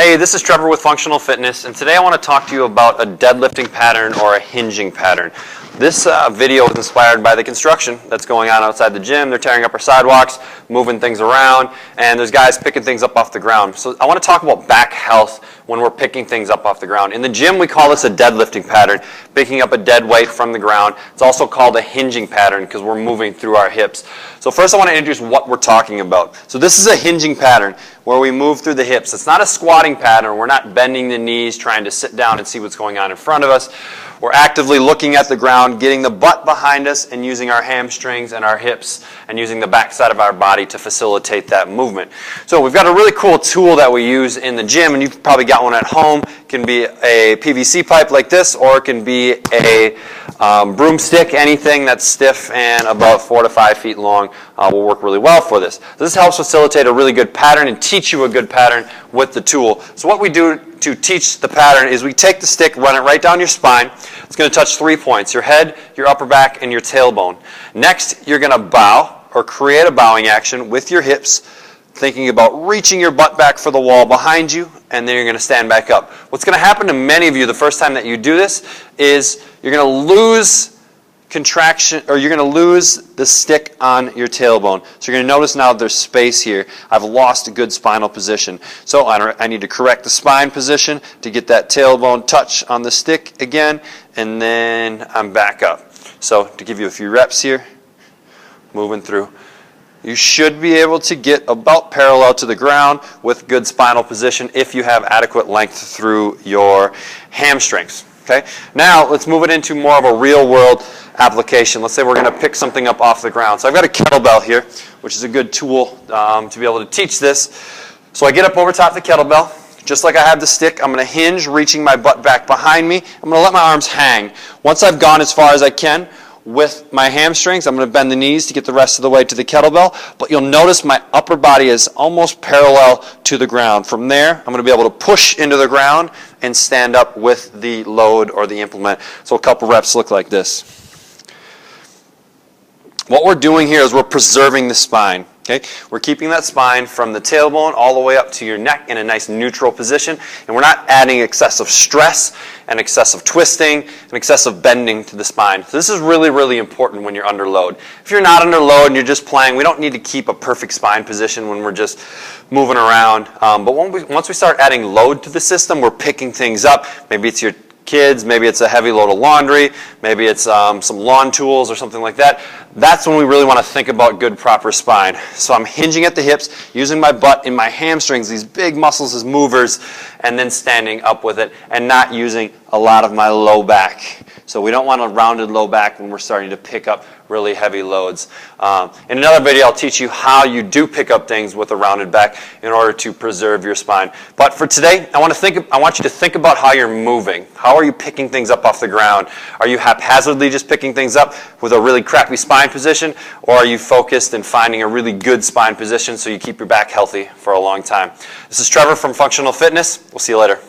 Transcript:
Hey, this is Trevor with Functional Fitness, and today I want to talk to you about a deadlifting pattern or a hinging pattern. This video is inspired by the construction that's going on outside the gym. They're tearing up our sidewalks, moving things around, and there's guys picking things up off the ground. So I want to talk about back health when we're picking things up off the ground. In the gym, we call this a deadlifting pattern, picking up a dead weight from the ground. It's also called a hinging pattern because we're moving through our hips. So first I want to introduce what we're talking about. So this is a hinging pattern where we move through the hips. It's not a squatting pattern. We're not bending the knees, trying to sit down and see what's going on in front of us. We're actively looking at the ground, getting the butt behind us, and using our hamstrings and our hips, and using the back side of our body to facilitate that movement. So we've got a really cool tool that we use in the gym, and you've probably got one at home. It can be a PVC pipe like this, or it can be a broomstick. Anything that's stiff and about 4 to 5 feet long will work really well for this. This helps facilitate a really good pattern and teach you a good pattern with the tool. So what we do to teach the pattern is we take the stick, run it right down your spine. It's going to touch 3 points: your head, your upper back, and your tailbone. Next, you're going to bow or create a bowing action with your hips, thinking about reaching your butt back for the wall behind you, and then you're going to stand back up. What's going to happen to many of you the first time that you do this is you're going to lose contraction, or you're going to lose the stick on your tailbone. So you're going to notice now there's space here. I've lost a good spinal position. So I need to correct the spine position to get that tailbone touch on the stick again, and then I'm back up. So to give you a few reps here, moving through. You should be able to get about parallel to the ground with good spinal position if you have adequate length through your hamstrings. Okay? Now let's move it into more of a real world application. Let's say we're going to pick something up off the ground. So I've got a kettlebell here, which is a good tool to be able to teach this. So I get up over top the kettlebell. Just like I have the stick, I'm going to hinge, reaching my butt back behind me. I'm going to let my arms hang. Once I've gone as far as I can with my hamstrings, I'm going to bend the knees to get the rest of the way to the kettlebell. But you'll notice my upper body is almost parallel to the ground. From there, I'm going to be able to push into the ground and stand up with the load or the implement. So a couple reps look like this. What we're doing here is we're preserving the spine. Okay? We're keeping that spine from the tailbone all the way up to your neck in a nice neutral position, and we're not adding excessive stress and excessive twisting and excessive bending to the spine. So this is really, really important when you're under load. If you're not under load and you're just playing, we don't need to keep a perfect spine position when we're just moving around. But once we start adding load to the system, we're picking things up. Maybe it's your kids, maybe it's a heavy load of laundry, maybe it's some lawn tools or something like that. That's when we really want to think about good, proper spine. So I'm hinging at the hips, using my butt and my hamstrings, these big muscles as movers, and then standing up with it and not using a lot of my low back. So we don't want a rounded low back when we're starting to pick up really heavy loads. In another video, I'll teach you how you do pick up things with a rounded back in order to preserve your spine. But for today, I want you to think about how you're moving. How are you picking things up off the ground? Are you haphazardly just picking things up with a really crappy spine position, or are you focused in finding a really good spine position so you keep your back healthy for a long time? This is Trevor from Functional Fitness. We'll see you later.